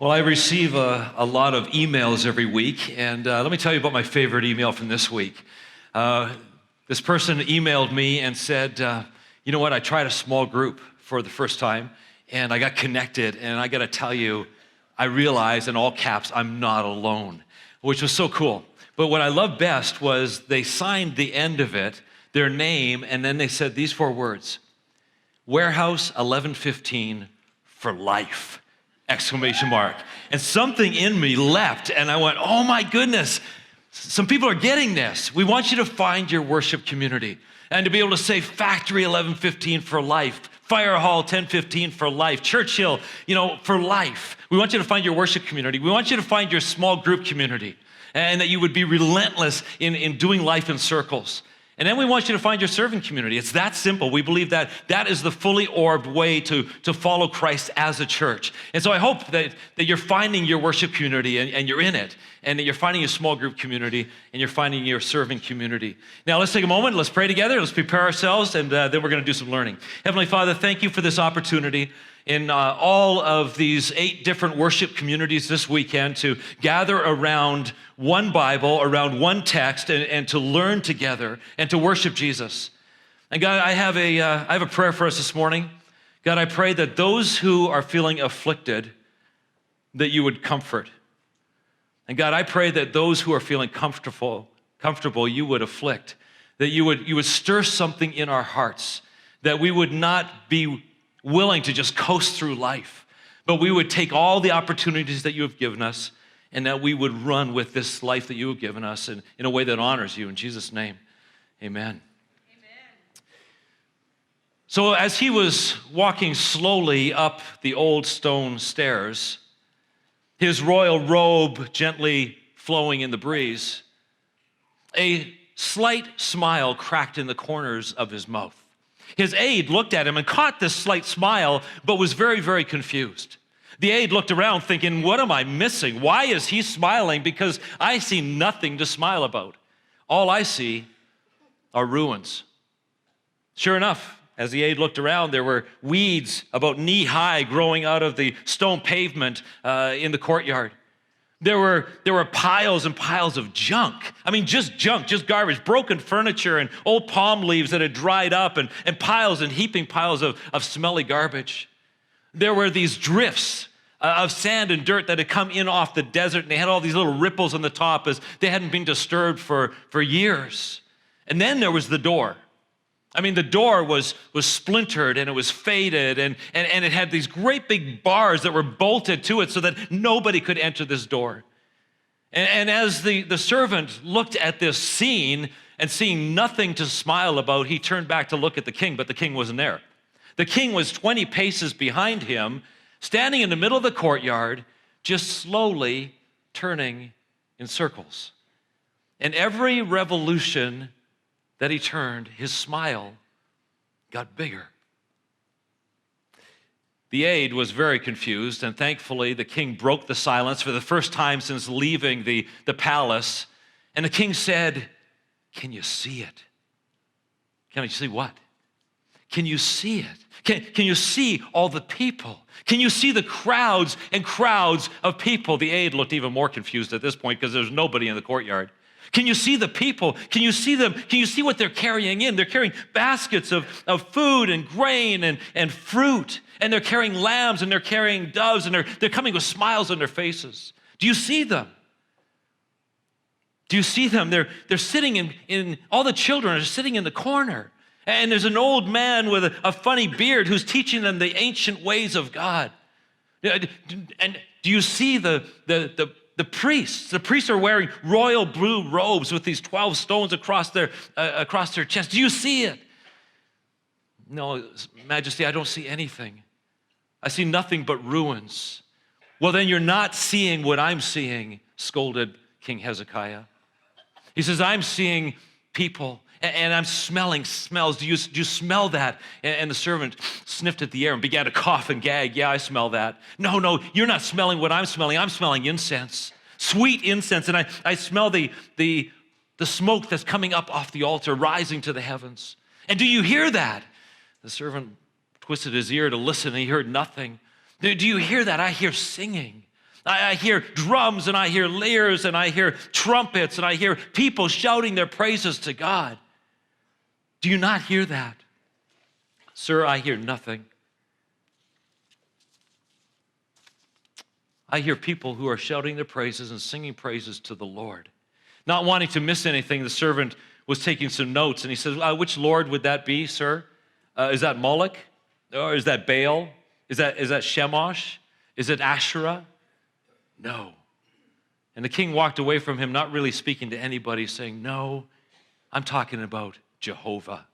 Well, I receive a lot of emails every week, and let me tell you about my favorite email from this week. This person emailed me and said, you know what, I tried a small group for the first time, and I got connected, and I got to tell you, I realized in all caps, I'm not alone, which was so cool. But what I loved best was they signed the end of it, their name, and then they said these 4 words, Warehouse 1115 for life. Exclamation mark. And something in me leapt, and I went, oh my goodness, some people are getting this. We want you to find your worship community and to be able to say Factory 1115 for life, Fire Hall 1015 for life, Churchill, for life. We want you to find your worship community. We want you to find your small group community, and that you would be relentless in doing life in circles. And then we want you to find your serving community. It's that simple. We believe that that is the fully orbed way to follow Christ as a church. And so I hope that you're finding your worship community and you're in it, and that you're finding your small group community and you're finding your serving community. Now let's take a moment, let's pray together, let's prepare ourselves, and then we're gonna do some learning. Heavenly Father, thank you for this opportunity in all of these 8 different worship communities this weekend to gather around one Bible, around one text, and to learn together and to worship Jesus. And God, I have a prayer for us this morning. God, I pray that those who are feeling afflicted, that you would comfort. And God, I pray that those who are feeling comfortable, you would afflict, that you would stir something in our hearts, that we would not be willing to just coast through life, but we would take all the opportunities that you have given us, and that we would run with this life that you have given us in a way that honors you. In Jesus' name, amen. So as he was walking slowly up the old stone stairs, his royal robe gently flowing in the breeze, a slight smile cracked in the corners of his mouth. His aide looked at him and caught this slight smile, but was very, very confused. The aide looked around thinking, what am I missing? Why is he smiling? Because I see nothing to smile about. All I see are ruins. Sure enough, as the aide looked around, there were weeds about knee-high growing out of the stone pavement in the courtyard. There were piles and piles of junk. I mean, just junk, just garbage, broken furniture and old palm leaves that had dried up, and piles and heaping piles of smelly garbage. There were these drifts of sand and dirt that had come in off the desert, and they had all these little ripples on the top as they hadn't been disturbed for years. And then there was the door. I mean, the door was splintered and it was faded, and it had these great big bars that were bolted to it so that nobody could enter this door. And as the servant looked at this scene and seeing nothing to smile about, he turned back to look at the king, but the king wasn't there. The king was 20 paces behind him, standing in the middle of the courtyard, just slowly turning in circles. And every revolution that he turned, his smile got bigger. The aide was very confused, and thankfully the king broke the silence for the first time since leaving the palace. And the king said, can you see it? Can I see what? Can you see it? Can you see all the people? Can you see the crowds and crowds of people? The aide looked even more confused at this point because there's nobody in the courtyard. Can you see the people? Can you see them? Can you see what they're carrying in? They're carrying baskets of food and grain and fruit, and they're carrying lambs and they're carrying doves, and they're coming with smiles on their faces. Do you see them? Do you see them? They're sitting in all the children are sitting in the corner. And there's an old man with a funny beard who's teaching them the ancient ways of God. And do you see the priests? The priests are wearing royal blue robes with these 12 stones across their chest. Do you see it? No, Majesty, I don't see anything. I see nothing but ruins. Well, then you're not seeing what I'm seeing, scolded King Hezekiah. He says, I'm seeing people. And I'm smelling smells. Do you smell that? And the servant sniffed at the air and began to cough and gag. Yeah, I smell that. No, you're not smelling what I'm smelling. I'm smelling incense, sweet incense. And I smell the smoke that's coming up off the altar, rising to the heavens. And do you hear that? The servant twisted his ear to listen, and he heard nothing. Do you hear that? I hear singing. I hear drums, and I hear lyres, and I hear trumpets, and I hear people shouting their praises to God. Do you not hear that? Sir, I hear nothing. I hear people who are shouting their praises and singing praises to the Lord. Not wanting to miss anything, the servant was taking some notes, and he says, which Lord would that be, sir? Is that Moloch? Or is that Baal? Is that Shemosh? Is it Asherah? No. And the king walked away from him, not really speaking to anybody, saying, no, I'm talking about Jehovah.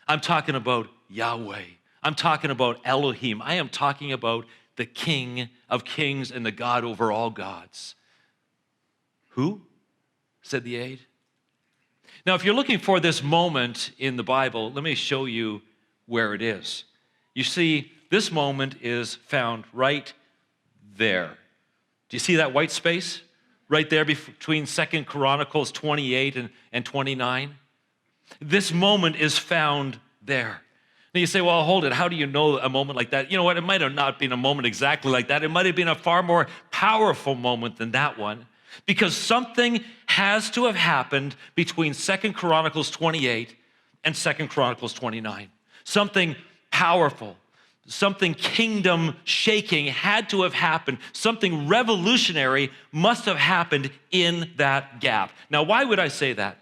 I'm talking about Yahweh. I'm talking about Elohim. I am talking about the King of kings and the God over all gods. Who? Said the aide. Now, if you're looking for this moment in the Bible, let me show you where it is. You see, this moment is found right there. Do you see that white space? Right there between 2 Chronicles 28 and 29. This moment is found there. Now you say, well, hold it. How do you know a moment like that? You know what? It might have not been a moment exactly like that. It might have been a far more powerful moment than that one, because something has to have happened between 2 Chronicles 28 and 2 Chronicles 29. Something powerful, something kingdom shaking had to have happened. Something revolutionary must have happened in that gap. Now, why would I say that?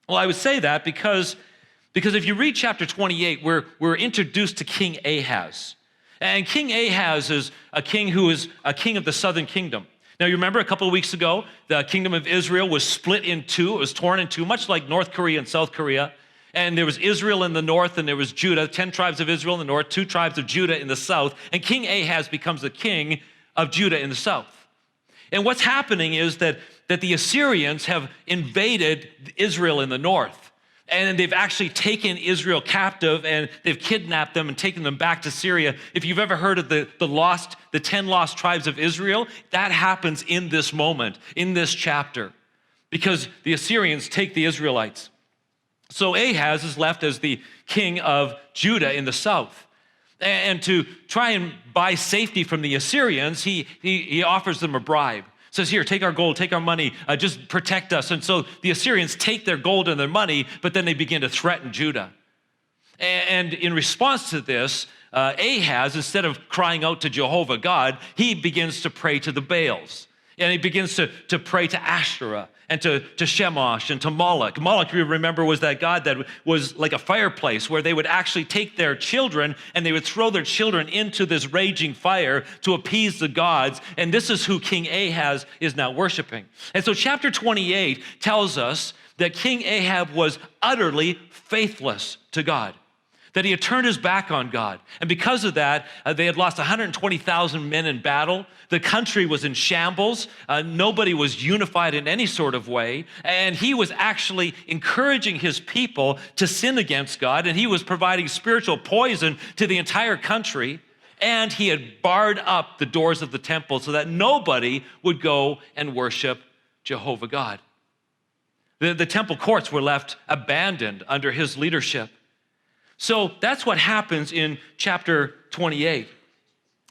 Well, I would say that because if you read chapter 28, we're introduced to King Ahaz. And King Ahaz is a king who is a king of the southern kingdom. Now, you remember a couple of weeks ago, the kingdom of Israel was split in two. It was torn in two, much like North Korea and South Korea. And there was Israel in the north, and there was Judah, 10 tribes of Israel in the north, 2 tribes of Judah in the south. And King Ahaz becomes the king of Judah in the south. And what's happening is that the Assyrians have invaded Israel in the north. And they've actually taken Israel captive, and they've kidnapped them and taken them back to Syria. If you've ever heard of the 10 lost tribes of Israel, that happens in this moment, in this chapter, because the Assyrians take the Israelites. So Ahaz is left as the king of Judah in the south. And to try and buy safety from the Assyrians, he offers them a bribe. Says, here, take our gold, take our money, just protect us. And so the Assyrians take their gold and their money, but then they begin to threaten Judah. And in response to this, Ahaz, instead of crying out to Jehovah God, he begins to pray to the Baals. And he begins to pray to Asherah and to Shemosh and to Moloch. Moloch, you remember, was that god that was like a fireplace where they would actually take their children and they would throw their children into this raging fire to appease the gods. And this is who King Ahaz is now worshiping. And so chapter 28 tells us that King Ahab was utterly faithless to God, that he had turned his back on God. And because of that, they had lost 120,000 men in battle. The country was in shambles. Nobody was unified in any sort of way. And he was actually encouraging his people to sin against God. And he was providing spiritual poison to the entire country. And he had barred up the doors of the temple so that nobody would go and worship Jehovah God. The temple courts were left abandoned under his leadership. So that's what happens in chapter 28.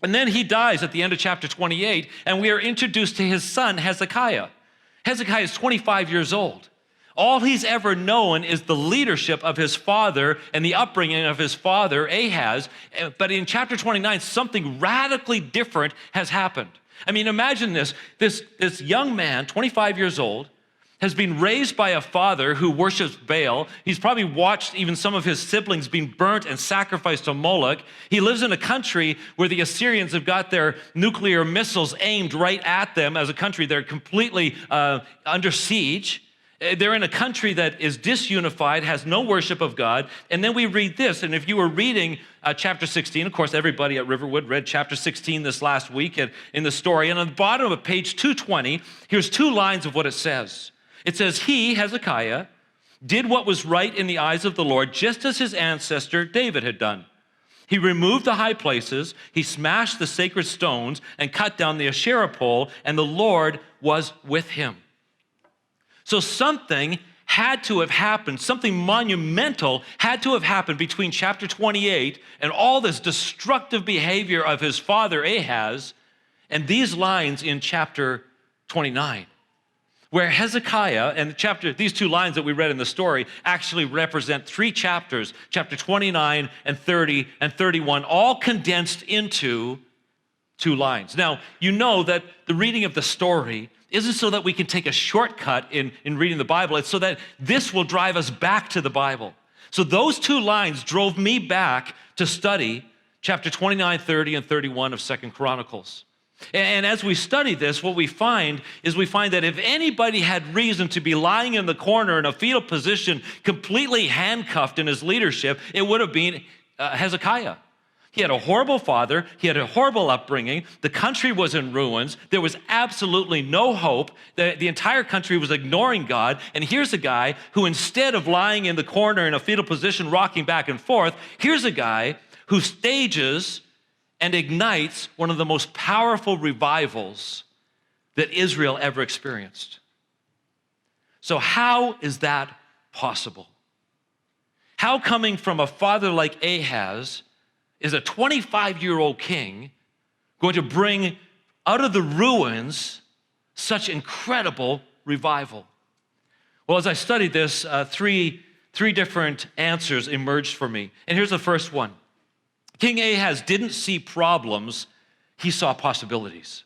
And then he dies at the end of chapter 28, and we are introduced to his son, Hezekiah. Hezekiah is 25 years old. All he's ever known is the leadership of his father and the upbringing of his father, Ahaz. But in chapter 29, something radically different has happened. I mean, imagine this. This young man, 25 years old, has been raised by a father who worships Baal. He's probably watched even some of his siblings being burnt and sacrificed to Moloch. He lives in a country where the Assyrians have got their nuclear missiles aimed right at them. As a country, they're completely under siege. They're in a country that is disunified, has no worship of God. And then we read this, and if you were reading chapter 16, of course, everybody at Riverwood read chapter 16 this last week in the story. And on the bottom of page 220, here's 2 lines of what it says. It says, he, Hezekiah, did what was right in the eyes of the Lord, just as his ancestor David had done. He removed the high places, he smashed the sacred stones, and cut down the Asherah pole, and the Lord was with him. So something had to have happened, something monumental had to have happened between chapter 28 and all this destructive behavior of his father Ahaz, And these lines in chapter 29, where Hezekiah and these two lines that we read in the story actually represent 3 chapters, chapter 29 and 30 and 31, all condensed into 2 lines. Now, you know that the reading of the story isn't so that we can take a shortcut in reading the Bible. It's so that this will drive us back to the Bible. So those 2 lines drove me back to study chapter 29, 30, and 31 of 2 Chronicles. And as we study this, what we find that if anybody had reason to be lying in the corner in a fetal position, completely handcuffed in his leadership, it would have been Hezekiah. He had a horrible father. He had a horrible upbringing. The country was in ruins. There was absolutely no hope. The entire country was ignoring God. And here's a guy who, instead of lying in the corner in a fetal position, rocking back and forth, here's a guy who stages and ignites one of the most powerful revivals that Israel ever experienced. So how is that possible? How, coming from a father like Ahaz, is a 25-year-old king going to bring out of the ruins such incredible revival? Well, as I studied this, three different answers emerged for me. And here's the first one. King Ahaz didn't see problems, he saw possibilities.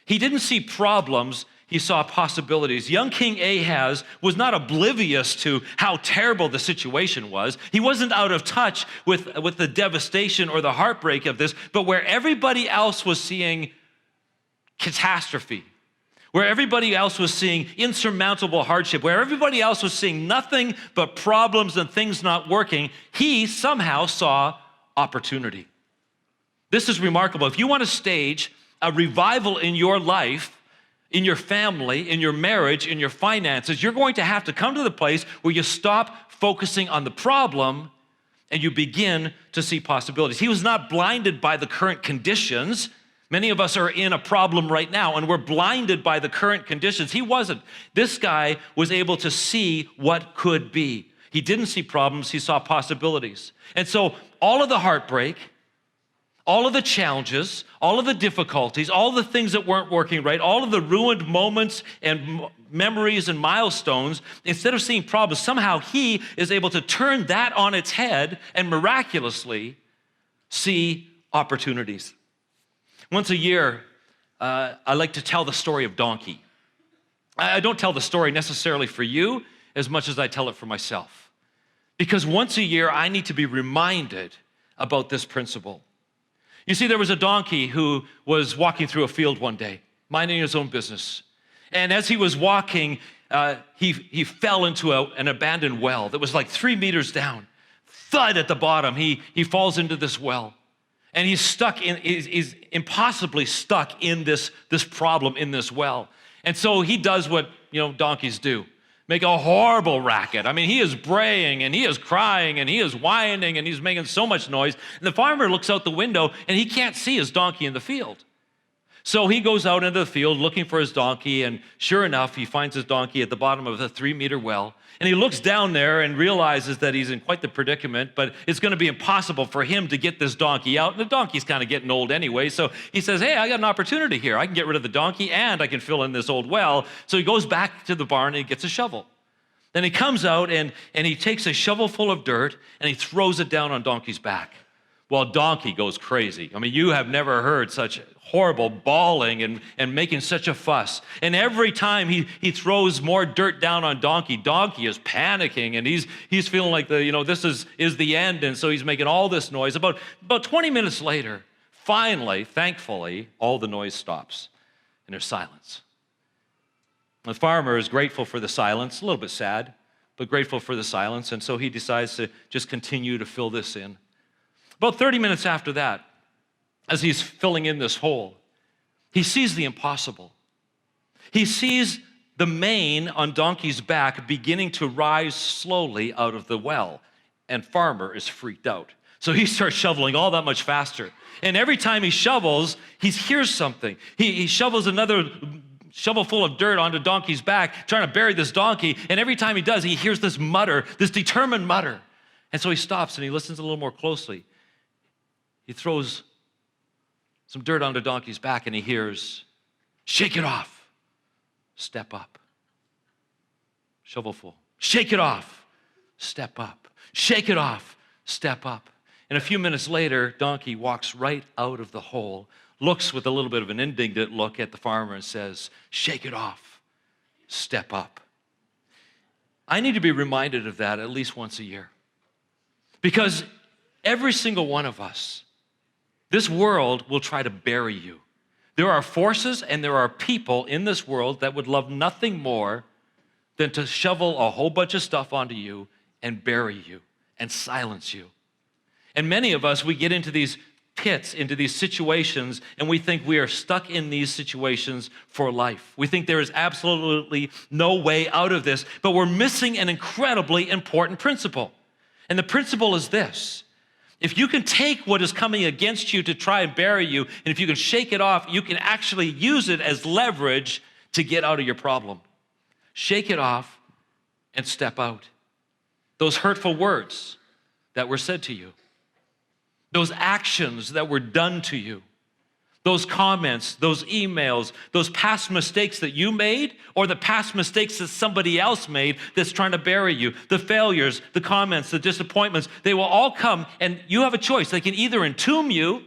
He didn't see problems, he saw possibilities. Young King Ahaz was not oblivious to how terrible the situation was. He wasn't out of touch with the devastation or the heartbreak of this, but where everybody else was seeing catastrophe, where everybody else was seeing insurmountable hardship, where everybody else was seeing nothing but problems and things not working, he somehow saw opportunity. This is remarkable. If you want to stage a revival in your life, in your family, in your marriage, in your finances, you're going to have to come to the place where you stop focusing on the problem and you begin to see possibilities. He was not blinded by the current conditions. Many of us are in a problem right now and we're blinded by the current conditions. He wasn't. This guy was able to see what could be. He didn't see problems, he saw possibilities. And so all of the heartbreak, all of the challenges, all of the difficulties, all the things that weren't working right, all of the ruined moments and memories and milestones, instead of seeing problems, somehow he is able to turn that on its head and miraculously see opportunities. Once a year, I like to tell the story of donkey. I don't tell the story necessarily for you as much as I tell it for myself. Because once a year, I need to be reminded about this principle. You see, there was a donkey who was walking through a field one day, minding his own business. And as he was walking, he fell into an abandoned well that was like 3 meters down. Thud at the bottom, he falls into this well. And he's impossibly stuck in this problem in this well. And so he does what donkeys do. Make a horrible racket. I mean, he is braying and he is crying and he is whining and he's making so much noise. And the farmer looks out the window and he can't see his donkey in the field. So he goes out into the field looking for his donkey, and sure enough, he finds his donkey at the bottom of the 3-meter well. And he looks down there and realizes that he's in quite the predicament, but it's going to be impossible for him to get this donkey out. And the donkey's kind of getting old anyway. So he says, hey, I got an opportunity here. I can get rid of the donkey and I can fill in this old well. So he goes back to the barn and he gets a shovel. Then he comes out and he takes a shovel full of dirt and he throws it down on donkey's back. Well, donkey goes crazy. I mean, you have never heard such horrible bawling and making such a fuss. And every time he throws more dirt down on donkey is panicking and he's feeling like this is the end. And so he's making all this noise. About 20 minutes later, finally, thankfully, all the noise stops and there's silence. The farmer is grateful for the silence, a little bit sad, but grateful for the silence. And so he decides to just continue to fill this in. About 30 minutes after that, as he's filling in this hole, he sees the impossible. He sees the mane on donkey's back beginning to rise slowly out of the well, and farmer is freaked out. So he starts shoveling all that much faster. And every time he shovels, he hears something. He shovels another shovel full of dirt onto donkey's back, trying to bury this donkey, and every time he does, he hears this mutter, this determined mutter. And so he stops and he listens a little more closely. He throws some dirt on the donkey's back, and he hears, "Shake it off, step up." Shovelful. Shake it off, step up. Shake it off, step up. And a few minutes later, donkey walks right out of the hole, looks with a little bit of an indignant look at the farmer and says, "Shake it off, step up." I need to be reminded of that at least once a year. Because every single one of us, this world will try to bury you. There are forces and there are people in this world that would love nothing more than to shovel a whole bunch of stuff onto you and bury you and silence you. And many of us, we get into these pits, into these situations, and we think we are stuck in these situations for life. We think there is absolutely no way out of this, but we're missing an incredibly important principle. And the principle is this: if you can take what is coming against you to try and bury you, and if you can shake it off, you can actually use it as leverage to get out of your problem. Shake it off and step out. Those hurtful words that were said to you, those actions that were done to you, those comments, those emails, those past mistakes that you made or the past mistakes that somebody else made that's trying to bury you, the failures, the comments, the disappointments, they will all come, and you have a choice. They can either entomb you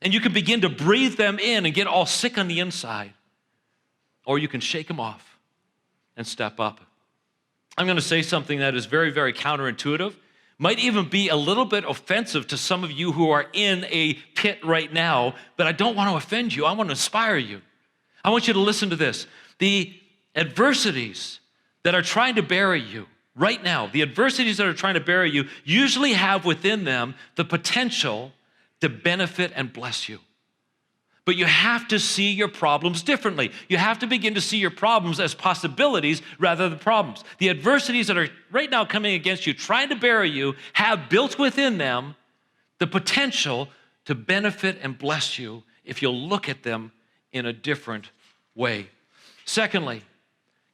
and you can begin to breathe them in and get all sick on the inside, or you can shake them off and step up. I'm going to say something that is very, very counterintuitive, might even be a little bit offensive to some of you who are in a pit right now, but I don't want to offend you. I want to inspire you. I want you to listen to this. The adversities that are trying to bury you right now, the adversities that are trying to bury you usually have within them the potential to benefit and bless you. But you have to see your problems differently. You have to begin to see your problems as possibilities rather than problems. The adversities that are right now coming against you, trying to bury you, have built within them the potential to benefit and bless you if you'll look at them in a different way. Secondly,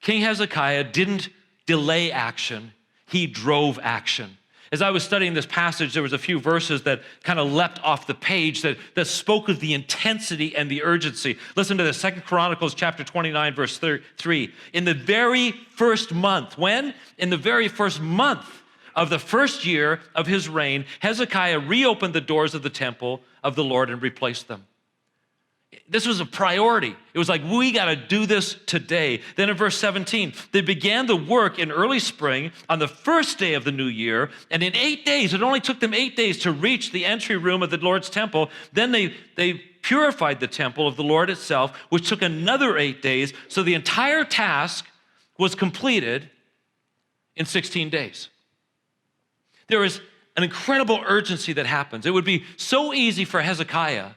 King Hezekiah didn't delay action, he drove action. As I was studying this passage, there was a few verses that kind of leapt off the page that spoke of the intensity and the urgency. Listen to this, 2 Chronicles chapter 29, verse 3. In the very first month, when? In the very first month of the first year of his reign, Hezekiah reopened the doors of the temple of the Lord and replaced them. This was a priority. It was like, we got to do this today. Then in verse 17, they began the work in early spring on the first day of the new year. And in 8 days, it only took them 8 days to reach the entry room of the Lord's temple. Then they purified the temple of the Lord itself, which took another 8 days. So the entire task was completed in 16 days. There is an incredible urgency that happens. It would be so easy for Hezekiah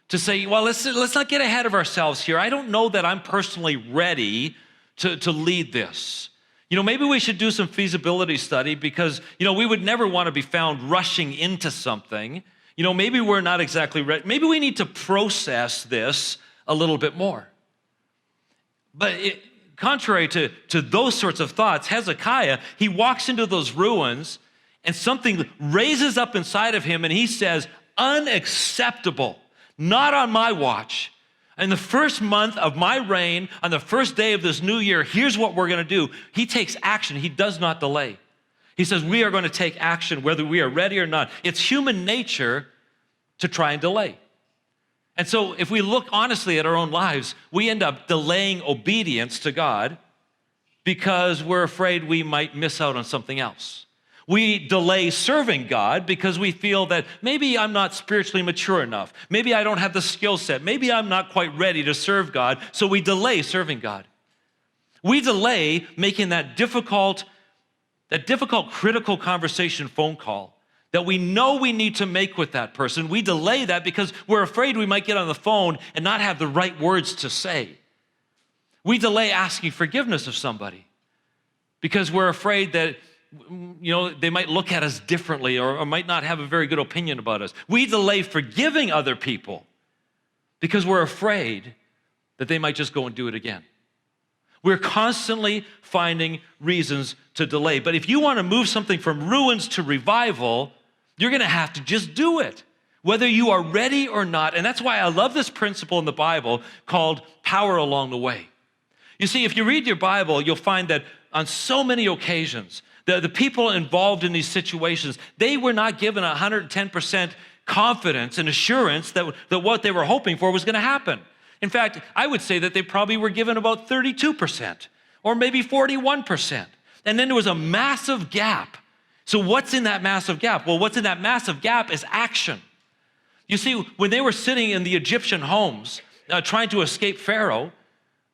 to say, well, let's not get ahead of ourselves here. I don't know that I'm personally ready to lead this. Maybe we should do some feasibility study because, we would never want to be found rushing into something. Maybe we're not exactly ready. Maybe we need to process this a little bit more. But contrary to those sorts of thoughts, Hezekiah, he walks into those ruins and something raises up inside of him and he says, unacceptable. Not on my watch. In the first month of my reign, on the first day of this new year, here's what we're going to do. He takes action. He does not delay. He says, we are going to take action whether we are ready or not. It's human nature to try and delay. And so if we look honestly at our own lives, we end up delaying obedience to God because we're afraid we might miss out on something else. We delay serving God because we feel that maybe I'm not spiritually mature enough. Maybe I don't have the skill set. Maybe I'm not quite ready to serve God, so we delay serving God. We delay making that difficult critical conversation phone call that we know we need to make with that person. We delay that because we're afraid we might get on the phone and not have the right words to say. We delay asking forgiveness of somebody because we're afraid that they might look at us differently or might not have a very good opinion about us. We delay forgiving other people because we're afraid that they might just go and do it again. We're constantly finding reasons to delay. But if you want to move something from ruins to revival, you're going to have to just do it. whether you are ready or not. And that's why I love this principle in the Bible called power along the way. You see, if you read your Bible, you'll find that on so many occasions, the people involved in these situations, they were not given 110% confidence and assurance that what they were hoping for was going to happen. In fact, I would say that they probably were given about 32% or maybe 41%. And then there was a massive gap. So what's in that massive gap? Well, what's in that massive gap is action. You see, when they were sitting in the Egyptian homes trying to escape Pharaoh,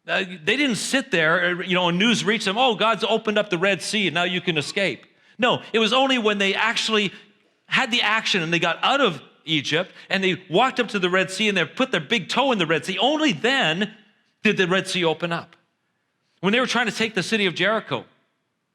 they didn't sit there, and news reached them, oh, God's opened up the Red Sea and now you can escape. No, it was only when they actually had the action and they got out of Egypt and they walked up to the Red Sea and they put their big toe in the Red Sea, only then did the Red Sea open up. When they were trying to take the city of Jericho,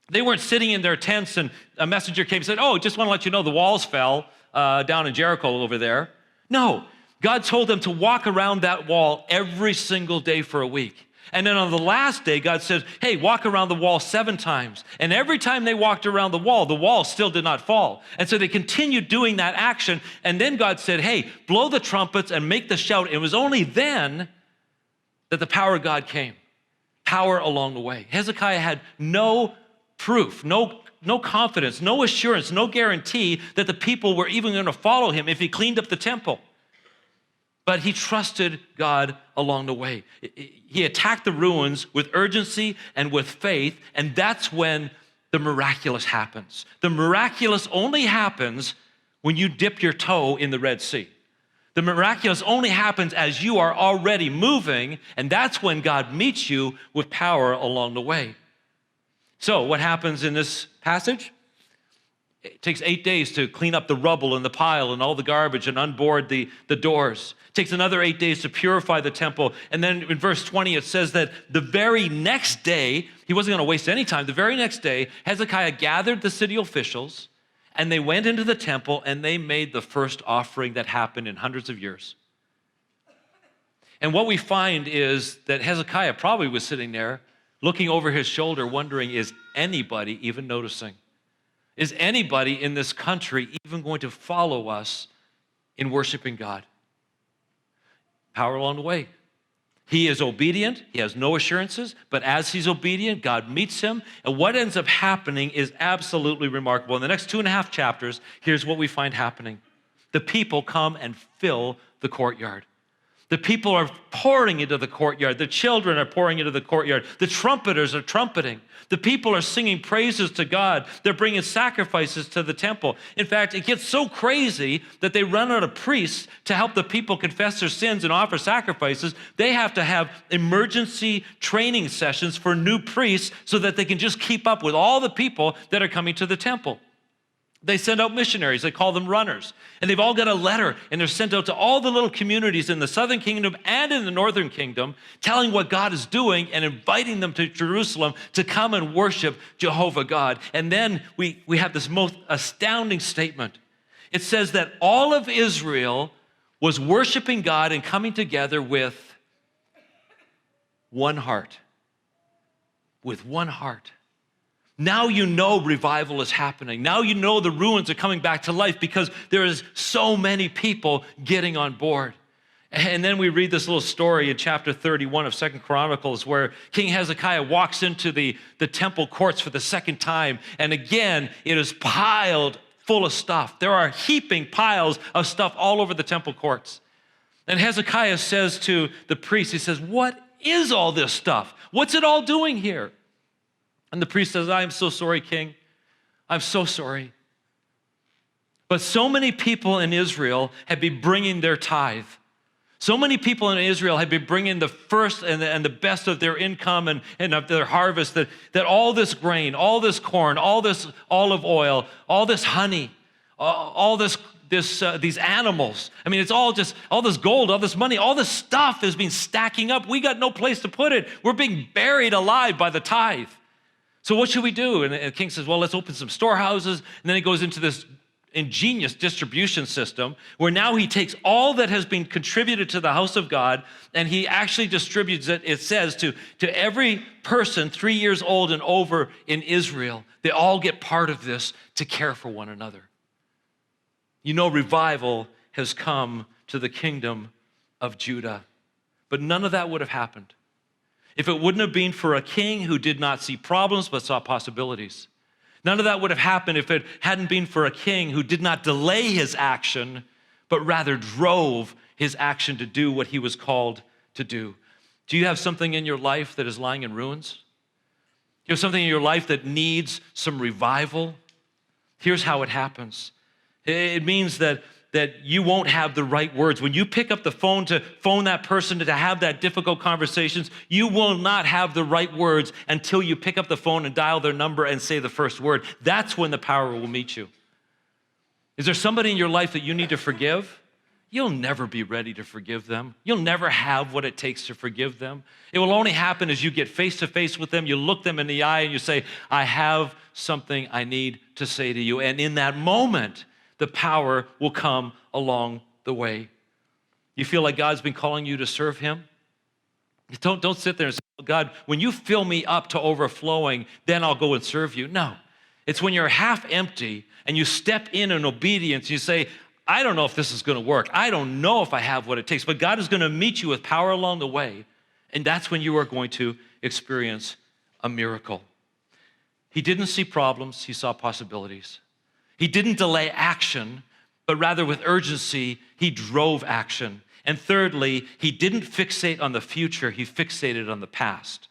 they weren't sitting in their tents and a messenger came and said, oh, just want to let you know the walls fell down in Jericho over there. No, God told them to walk around that wall every single day for a week. And then on the last day, God said, hey, walk around the wall 7 times. And every time they walked around the wall still did not fall. And so they continued doing that action. And then God said, hey, blow the trumpets and make the shout. It was only then that the power of God came. Power along the way. Hezekiah had no proof, no confidence, no assurance, no guarantee that the people were even going to follow him if he cleaned up the temple. But he trusted God along the way. He attacked the ruins with urgency and with faith, and that's when the miraculous happens. The miraculous only happens when you dip your toe in the Red Sea. The miraculous only happens as you are already moving, and that's when God meets you with power along the way. So what happens in this passage? It takes 8 days to clean up the rubble and the pile and all the garbage and unboard the doors. It takes another 8 days to purify the temple. And then in verse 20, it says that the very next day, he wasn't going to waste any time. The very next day, Hezekiah gathered the city officials and they went into the temple and they made the first offering that happened in hundreds of years. And what we find is that Hezekiah probably was sitting there looking over his shoulder wondering, is anybody even noticing? Is anybody in this country even going to follow us in worshiping God? Power along the way. He is obedient. He has no assurances, but as he's obedient, God meets him. And what ends up happening is absolutely remarkable. In the next 2.5 chapters, here's what we find happening. The people come and fill the courtyard. The people are pouring into the courtyard. The children are pouring into the courtyard. The trumpeters are trumpeting. The people are singing praises to God. They're bringing sacrifices to the temple. In fact, it gets so crazy that they run out of priests to help the people confess their sins and offer sacrifices. They have to have emergency training sessions for new priests so that they can just keep up with all the people that are coming to the temple. They send out missionaries, they call them runners, and they've all got a letter, and they're sent out to all the little communities in the southern kingdom and in the northern kingdom, telling what God is doing and inviting them to Jerusalem to come and worship Jehovah God. And then we have this most astounding statement. It says that all of Israel was worshiping God and coming together with one heart. With one heart. Now you know revival is happening. Now you know the ruins are coming back to life because there is so many people getting on board. And then we read this little story in chapter 31 of 2 Chronicles where King Hezekiah walks into the temple courts for the second time. And again, it is piled full of stuff. There are heaping piles of stuff all over the temple courts. And Hezekiah says to the priest, he says, what is all this stuff? What's it all doing here? And the priest says, I am so sorry, King. I'm so sorry. But so many people in Israel have been bringing their tithe. So many people in Israel have been bringing the first and the best of their income and of their harvest, that all this grain, all this corn, all this olive oil, all this honey, all these animals. I mean, it's all just, all this gold, all this money, all this stuff has been stacking up. We got no place to put it. We're being buried alive by the tithe. So what should we do? And the king says, well, let's open some storehouses. And then he goes into this ingenious distribution system where now he takes all that has been contributed to the house of God and he actually distributes it, it says, to every person 3 years old and over in Israel. They all get part of this to care for one another. You know, revival has come to the kingdom of Judah. But none of that would have happened if it wouldn't have been for a king who did not see problems but saw possibilities. None of that would have happened if it hadn't been for a king who did not delay his action, but rather drove his action to do what he was called to do. Do you have something in your life that is lying in ruins? You have something in your life that needs some revival? Here's how it happens. It means that you won't have the right words. When you pick up the phone to phone that person to have that difficult conversations, you will not have the right words until you pick up the phone and dial their number and say the first word. That's when the power will meet you. Is there somebody in your life that you need to forgive? You'll never be ready to forgive them. You'll never have what it takes to forgive them. It will only happen as you get face to face with them. You look them in the eye and you say, I have something I need to say to you. And in that moment, the power will come along the way. You feel like God's been calling you to serve him? Don't sit there and say, God, when you fill me up to overflowing, then I'll go and serve you. No, it's when you're half empty and you step in obedience, you say, I don't know if this is going to work. I don't know if I have what it takes, but God is going to meet you with power along the way, and that's when you are going to experience a miracle. He didn't see problems, he saw possibilities. He didn't delay action, but rather with urgency, he drove action. And thirdly, he didn't fixate on the future, he fixated on the past.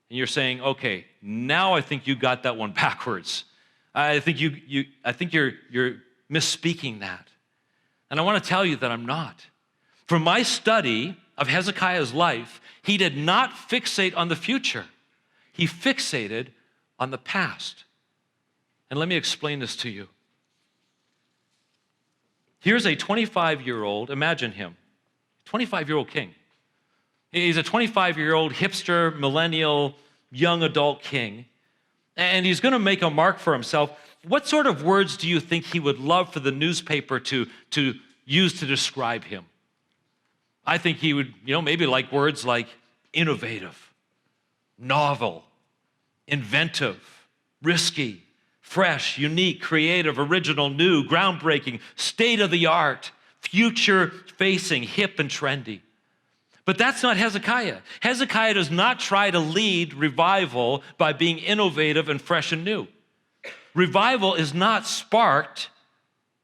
And you're saying, okay, now I think you got that one backwards. I think you're misspeaking that. And I want to tell you that I'm not. From my study of Hezekiah's life, he did not fixate on the future. He fixated on the past. And let me explain this to you. Here's a 25-year-old, imagine him, 25-year-old king. He's a 25-year-old hipster, millennial, young adult king, and he's going to make a mark for himself. What sort of words do you think he would love for the newspaper to use to describe him? I think he would, maybe like words like innovative, novel, inventive, risky, fresh, unique, creative, original, new, groundbreaking, state-of-the-art, future-facing, hip and trendy. But that's not Hezekiah. Hezekiah does not try to lead revival by being innovative and fresh and new. Revival is not sparked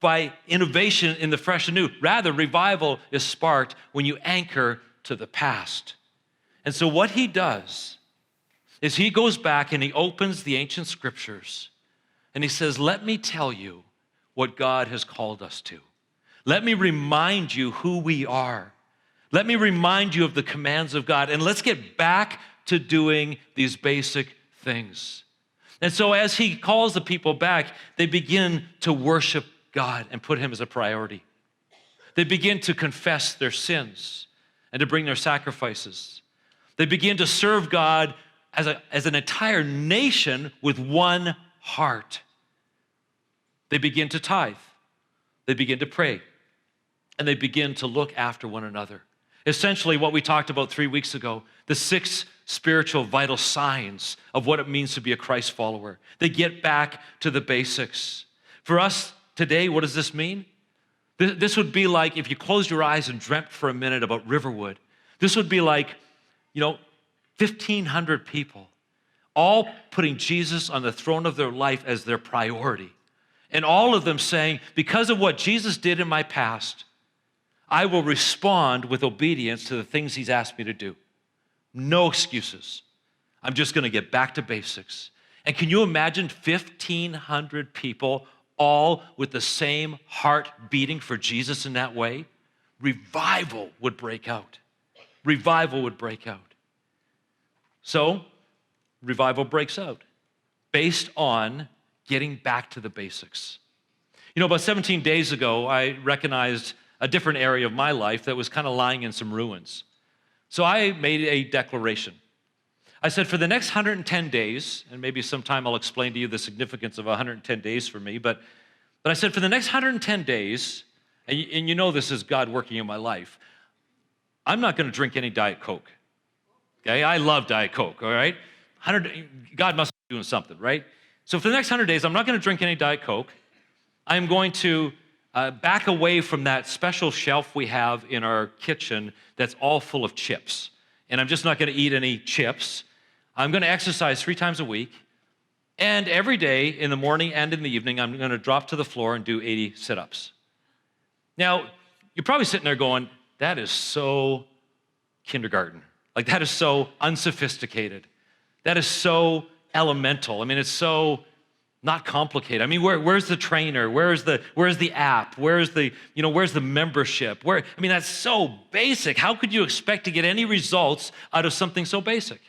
by innovation in the fresh and new. Rather, revival is sparked when you anchor to the past. And so what he does is he goes back and he opens the ancient scriptures and he says, let me tell you what God has called us to. Let me remind you who we are. Let me remind you of the commands of God. And let's get back to doing these basic things. And so as he calls the people back, they begin to worship God and put him as a priority. They begin to confess their sins and to bring their sacrifices. They begin to serve God as an entire nation with one heart. They begin to tithe. They begin to pray. And they begin to look after one another. Essentially, what we talked about 3 weeks ago, the 6 spiritual vital signs of what it means to be a Christ follower. They get back to the basics. For us today, what does this mean? This would be like if you closed your eyes and dreamt for a minute about Riverwood. This would be like, 1,500 people, all putting Jesus on the throne of their life as their priority. And all of them saying, because of what Jesus did in my past, I will respond with obedience to the things he's asked me to do. No excuses. I'm just going to get back to basics. And can you imagine 1,500 people all with the same heart beating for Jesus in that way? Revival would break out. Revival would break out. So, revival breaks out based on getting back to the basics. About 17 days ago, I recognized a different area of my life that was kind of lying in some ruins. So I made a declaration. I said, for the next 110 days, and maybe sometime I'll explain to you the significance of 110 days for me, but I said, for the next 110 days, and this is God working in my life, I'm not going to drink any Diet Coke. Okay, I love Diet Coke, all right? God must be doing something, right? So for the next 100 days, I'm not going to drink any Diet Coke. I'm going to back away from that special shelf we have in our kitchen that's all full of chips. And I'm just not going to eat any chips. I'm going to exercise 3 times a week. And every day, in the morning and in the evening, I'm going to drop to the floor and do 80 sit-ups. Now, you're probably sitting there going, that is so kindergarten. Like, that is so unsophisticated. That is so elemental. I mean, it's so not complicated. I mean, where's the trainer? Where's the app? Where's the membership? That's so basic. How could you expect to get any results out of something so basic?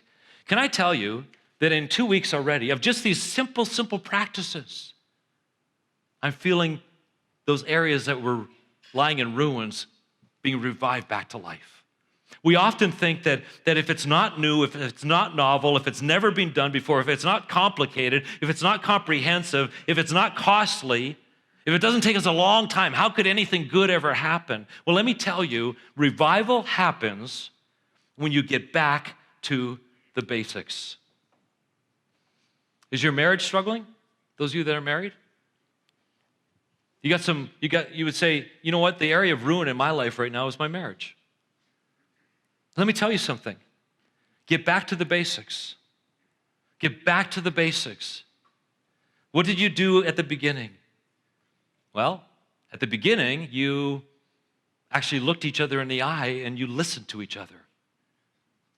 Can I tell you that in 2 weeks already, of just these simple practices, I'm feeling those areas that were lying in ruins being revived back to life. We often think that if it's not new, if it's not novel, if it's never been done before, if it's not complicated, if it's not comprehensive, if it's not costly, if it doesn't take us a long time, how could anything good ever happen? Well, let me tell you, revival happens when you get back to the basics. Is your marriage struggling? Those of you that are married? You would say, you know what? The area of ruin in my life right now is my marriage. Let me tell you something. Get back to the basics. Get back to the basics. What did you do at the beginning? Well, at the beginning, you actually looked each other in the eye and you listened to each other.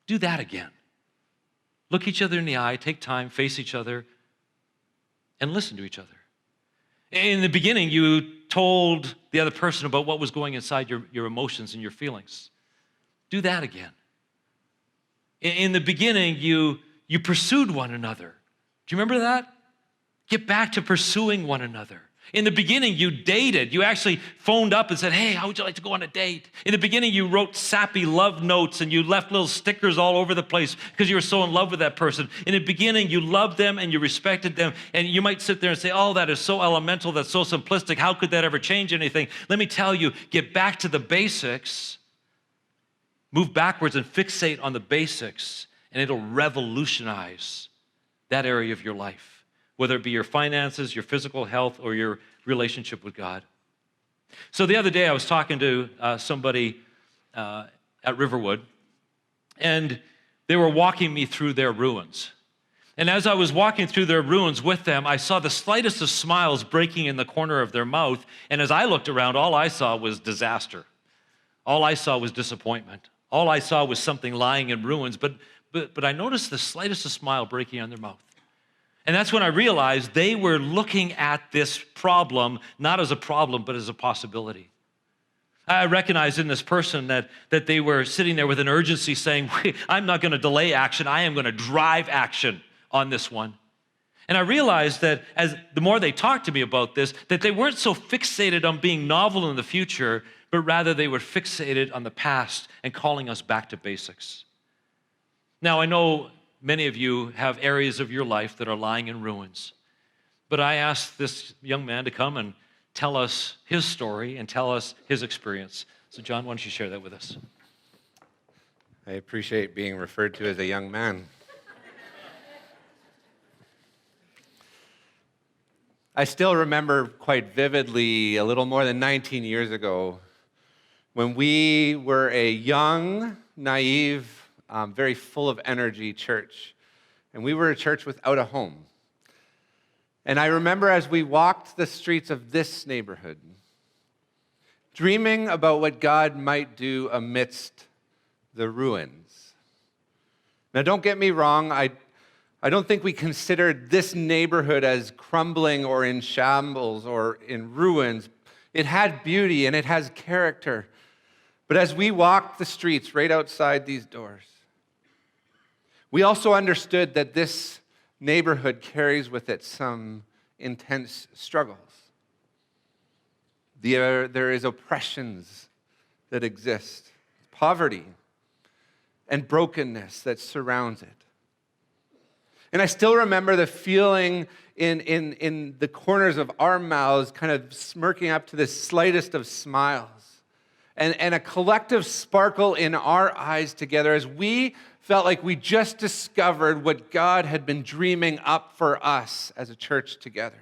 Do that again. Look each other in the eye, take time, face each other, and listen to each other. In the beginning, you told the other person about what was going inside your emotions and your feelings. Do that again. In the beginning, you pursued one another. Do you remember that? Get back to pursuing one another. In the beginning, you dated. You actually phoned up and said, hey, how would you like to go on a date? In the beginning, you wrote sappy love notes and you left little stickers all over the place because you were so in love with that person. In the beginning, you loved them and you respected them. And you might sit there and say, oh, that is so elemental, that's so simplistic. How could that ever change anything? Let me tell you, get back to the basics. Move backwards and fixate on the basics, and it'll revolutionize that area of your life, whether it be your finances, your physical health, or your relationship with God. So the other day, I was talking to somebody at Riverwood, and they were walking me through their ruins. And as I was walking through their ruins with them, I saw the slightest of smiles breaking in the corner of their mouth, and as I looked around, all I saw was disaster. All I saw was disappointment. All I saw was something lying in ruins, but I noticed the slightest of smile breaking on their mouth. And that's when I realized they were looking at this problem, not as a problem, but as a possibility. I recognized in this person that they were sitting there with an urgency saying, I'm not going to delay action, I am going to drive action on this one. And I realized that as the more they talked to me about this, that they weren't so fixated on being novel in the future, but rather they were fixated on the past and calling us back to basics. Now, I know many of you have areas of your life that are lying in ruins, but I asked this young man to come and tell us his story and tell us his experience. So, John, why don't you share that with us? I appreciate being referred to as a young man. I still remember quite vividly a little more than 19 years ago when we were a young, naive, very full of energy church. And we were a church without a home. And I remember as we walked the streets of this neighborhood, dreaming about what God might do amidst the ruins. Now, don't get me wrong, I don't think we considered this neighborhood as crumbling or in shambles or in ruins. It had beauty and it has character. But as we walked the streets right outside these doors, we also understood that this neighborhood carries with it some intense struggles. There is oppressions that exist, poverty and brokenness that surrounds it. And I still remember the feeling in the corners of our mouths, kind of smirking up to the slightest of smiles, and a collective sparkle in our eyes together as we felt like we just discovered what God had been dreaming up for us as a church together.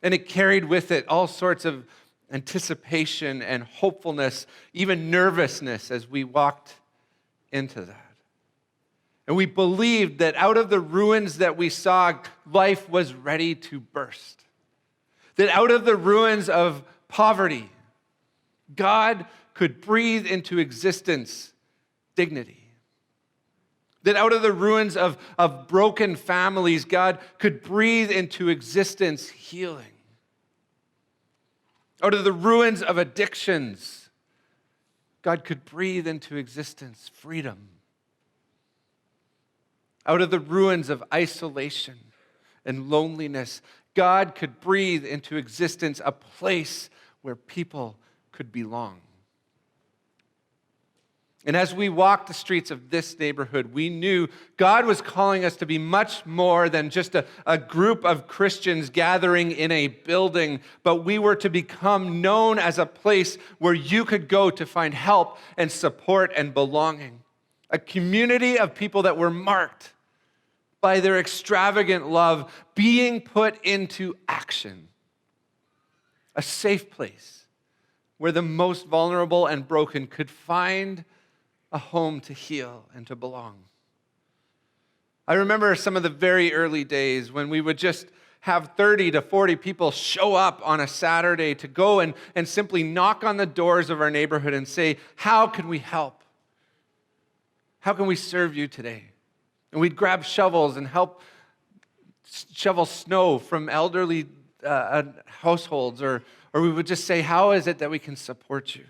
And it carried with it all sorts of anticipation and hopefulness, even nervousness as we walked into that. And we believed that out of the ruins that we saw, life was ready to burst. That out of the ruins of poverty, God could breathe into existence dignity. That out of the ruins of broken families, God could breathe into existence healing. Out of the ruins of addictions, God could breathe into existence freedom. Out of the ruins of isolation and loneliness, God could breathe into existence a place where people could belong. And as we walked the streets of this neighborhood, we knew God was calling us to be much more than just a group of Christians gathering in a building, but we were to become known as a place where you could go to find help and support and belonging. A community of people that were marked by their extravagant love being put into action. A safe place where the most vulnerable and broken could find a home to heal and to belong. I remember some of the very early days when we would just have 30 to 40 people show up on a Saturday to go and simply knock on the doors of our neighborhood and say, how can we help? How can we serve you today? And we'd grab shovels and help shovel snow from elderly households, or we would just say, how is it that we can support you?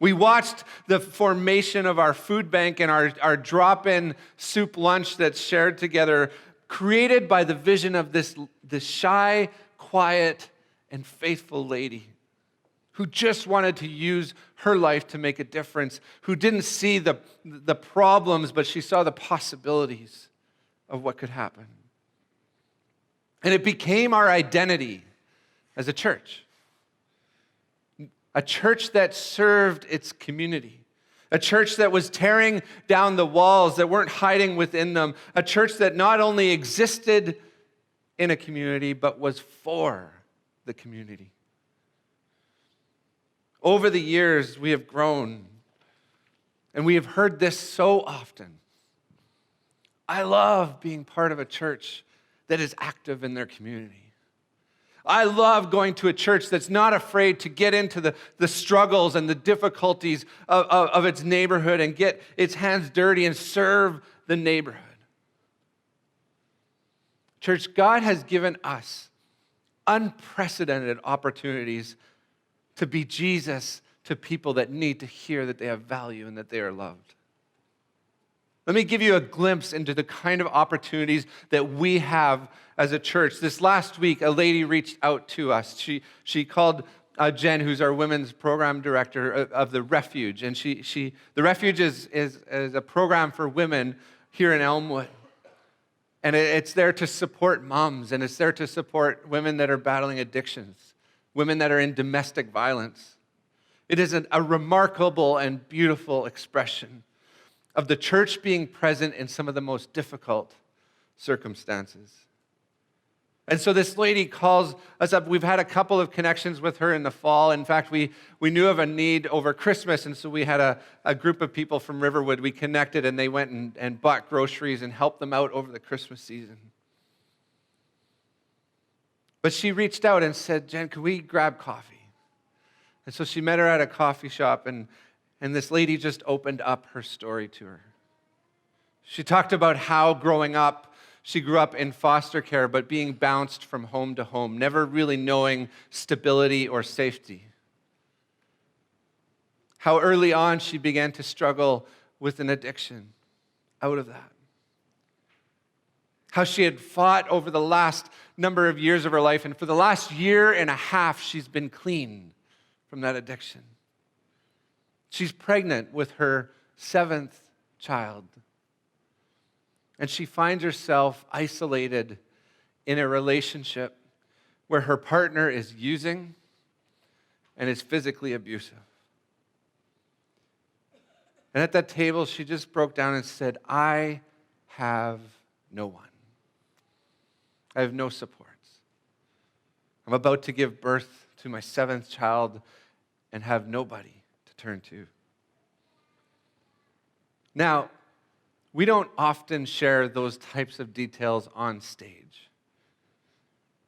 We watched the formation of our food bank and our drop-in soup lunch that's shared together, created by the vision of this shy, quiet, and faithful lady who just wanted to use her life to make a difference, who didn't see the problems, but she saw the possibilities of what could happen. And it became our identity as a church. A church that served its community. A church that was tearing down the walls, that weren't hiding within them. A church that not only existed in a community, but was for the community. Over the years, we have grown, and we have heard this so often. I love being part of a church that is active in their community. I love going to a church that's not afraid to get into the struggles and the difficulties of its neighborhood and get its hands dirty and serve the neighborhood. Church, God has given us unprecedented opportunities to be Jesus to people that need to hear that they have value and that they are loved. Let me give you a glimpse into the kind of opportunities that we have as a church. This last week, a lady reached out to us. She called Jen, who's our women's program director of the Refuge. And the Refuge is a program for women here in Elmwood. And it's there to support moms, and it's there to support women that are battling addictions, women that are in domestic violence. It is a remarkable and beautiful expression of the church being present in some of the most difficult circumstances. And so this lady calls us up. We've had a couple of connections with her in the fall. In fact, we knew of a need over Christmas, and so we had a group of people from Riverwood. We connected, and they went and bought groceries and helped them out over the Christmas season. But she reached out and said, Jen, can we grab coffee? And so she met her at a coffee shop, and this lady just opened up her story to her. She talked about how growing up, she grew up in foster care, but being bounced from home to home, never really knowing stability or safety. How early on she began to struggle with an addiction out of that. How she had fought over the last number of years of her life, and for the last year and a half, she's been clean from that addiction. She's pregnant with her 7th child. And she finds herself isolated in a relationship where her partner is using and is physically abusive. And at that table, she just broke down and said, I have no one. I have no supports. I'm about to give birth to my 7th child and have nobody to turn to. Now, we don't often share those types of details on stage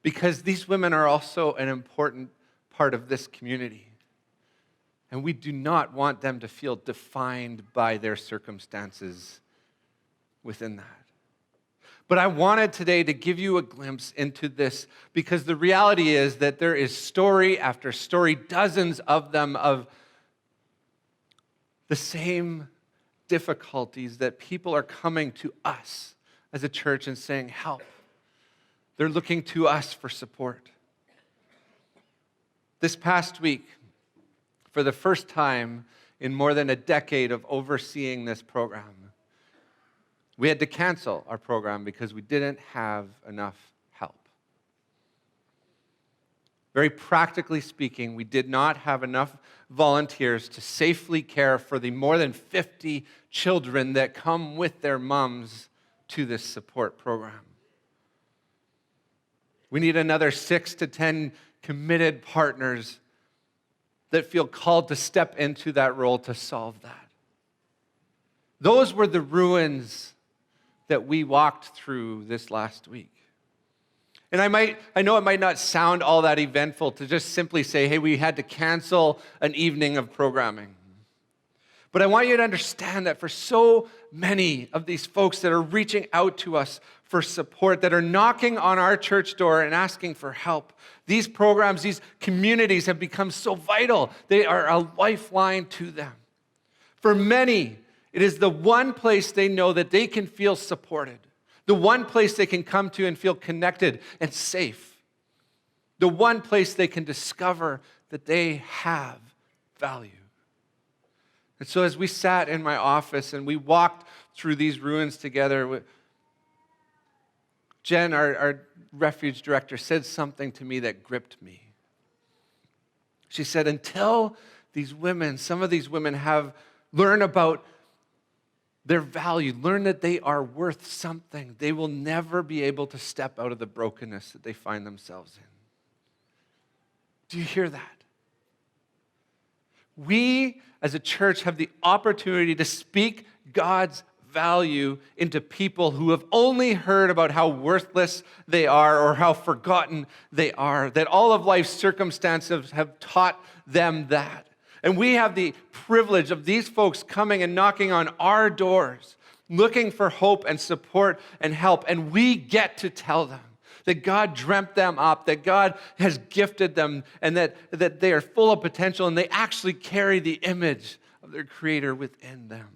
because these women are also an important part of this community. And we do not want them to feel defined by their circumstances within that. But I wanted today to give you a glimpse into this because the reality is that there is story after story, dozens of them, of the same difficulties that people are coming to us as a church and saying, help. They're looking to us for support. This past week, for the first time in more than a decade of overseeing this program, we had to cancel our program because we didn't have enough help. Very practically speaking, we did not have enough volunteers to safely care for the more than 50 children that come with their moms to this support program. We need another 6 to 10 committed partners that feel called to step into that role to solve that. Those were the ruins that we walked through this last week. And I know it might not sound all that eventful to just simply say, hey, we had to cancel an evening of programming. But I want you to understand that for so many of these folks that are reaching out to us for support, that are knocking on our church door and asking for help, these programs, these communities have become so vital. They are a lifeline to them. For many, it is the one place they know that they can feel supported, the one place they can come to and feel connected and safe, the one place they can discover that they have value. And so as we sat in my office and we walked through these ruins together, Jen, our refuge director, said something to me that gripped me. She said, until these women, some of these women learn about their value, learn that they are worth something, they will never be able to step out of the brokenness that they find themselves in. Do you hear that? We, as a church, have the opportunity to speak God's value into people who have only heard about how worthless they are or how forgotten they are, that all of life's circumstances have taught them that. And we have the privilege of these folks coming and knocking on our doors, looking for hope and support and help, and we get to tell them that God dreamt them up, that God has gifted them, and that they are full of potential, and they actually carry the image of their Creator within them.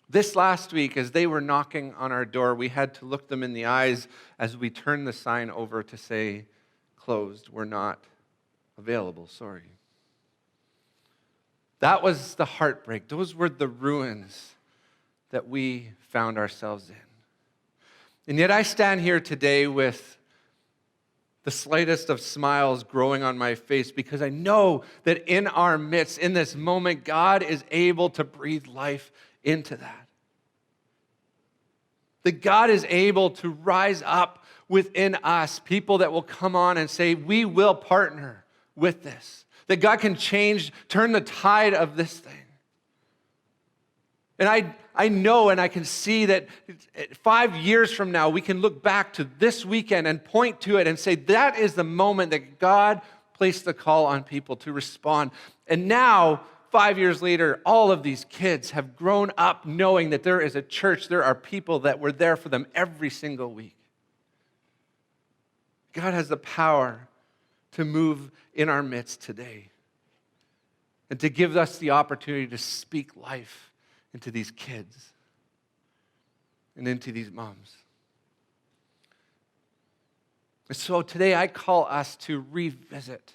This last week, as they were knocking on our door, we had to look them in the eyes as we turned the sign over to say, closed, we're not available, sorry. That was the heartbreak. Those were the ruins that we found ourselves in. And yet I stand here today with the slightest of smiles growing on my face because I know that in our midst, in this moment, God is able to breathe life into that. That God is able to rise up within us people that will come on and say, we will partner with this. That God can turn the tide of this thing. And I know and I can see that 5 years from now, we can look back to this weekend and point to it and say, that is the moment that God placed the call on people to respond. And now, 5 years later, all of these kids have grown up knowing that there is a church, there are people that were there for them every single week. God has the power to move in our midst today and to give us the opportunity to speak life into these kids and into these moms. And so today I call us to revisit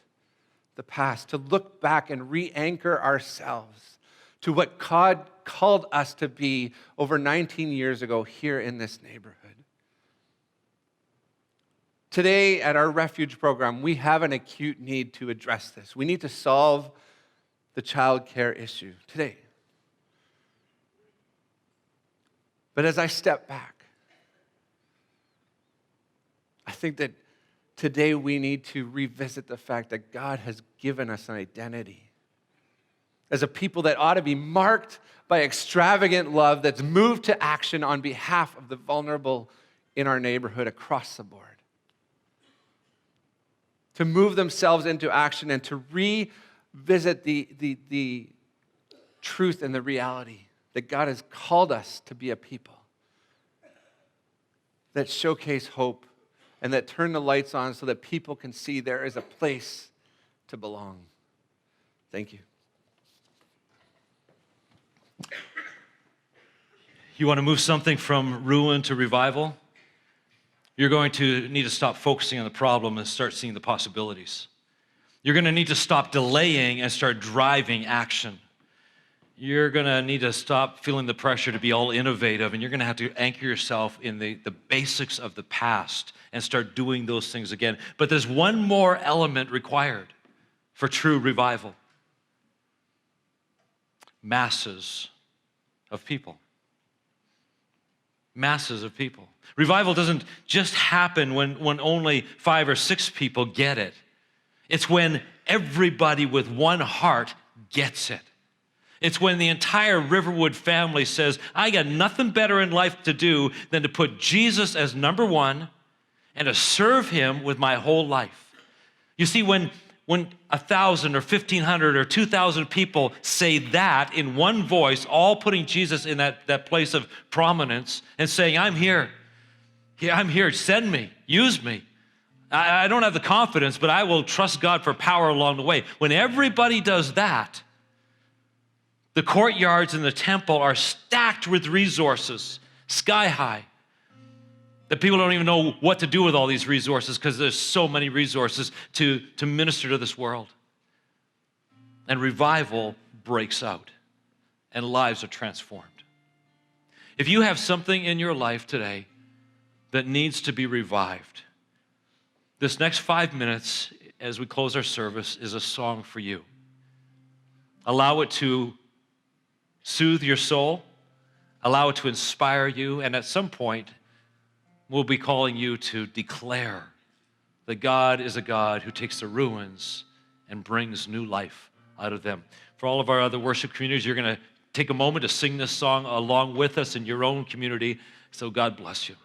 the past, to look back and re-anchor ourselves to what God called us to be over 19 years ago here in this neighborhood. Today at our refuge program, we have an acute need to address this. We need to solve the child care issue today. But as I step back, I think that today we need to revisit the fact that God has given us an identity as a people that ought to be marked by extravagant love that's moved to action on behalf of the vulnerable in our neighborhood across the board. To move themselves into action and to revisit the truth and the reality that God has called us to be a people that showcase hope and that turn the lights on so that people can see there is a place to belong. Thank you. You want to move something from ruin to revival? You're going to need to stop focusing on the problem and start seeing the possibilities. You're going to need to stop delaying and start driving action. You're going to need to stop feeling the pressure to be all innovative, and you're going to have to anchor yourself in the basics of the past and start doing those things again. But there's one more element required for true revival. Masses of people. Masses of people. Revival doesn't just happen when only 5 or 6 people get it. It's when everybody with one heart gets it. It's when the entire Riverwood family says, I got nothing better in life to do than to put Jesus as number one and to serve him with my whole life. You see, when 1,000 or 1,500 or 2,000 people say that in one voice, all putting Jesus in that place of prominence and saying, I'm here. Yeah, I'm here. Send me. Use me. I don't have the confidence, but I will trust God for power along the way. When everybody does that, the courtyards in the temple are stacked with resources, sky high. That people don't even know what to do with all these resources because there's so many resources to minister to this world. And revival breaks out and lives are transformed. If you have something in your life today that needs to be revived, this next 5 minutes as we close our service is a song for you. Allow it to soothe your soul, allow it to inspire you, and at some point, we'll be calling you to declare that God is a God who takes the ruins and brings new life out of them. For all of our other worship communities, you're going to take a moment to sing this song along with us in your own community. So God bless you.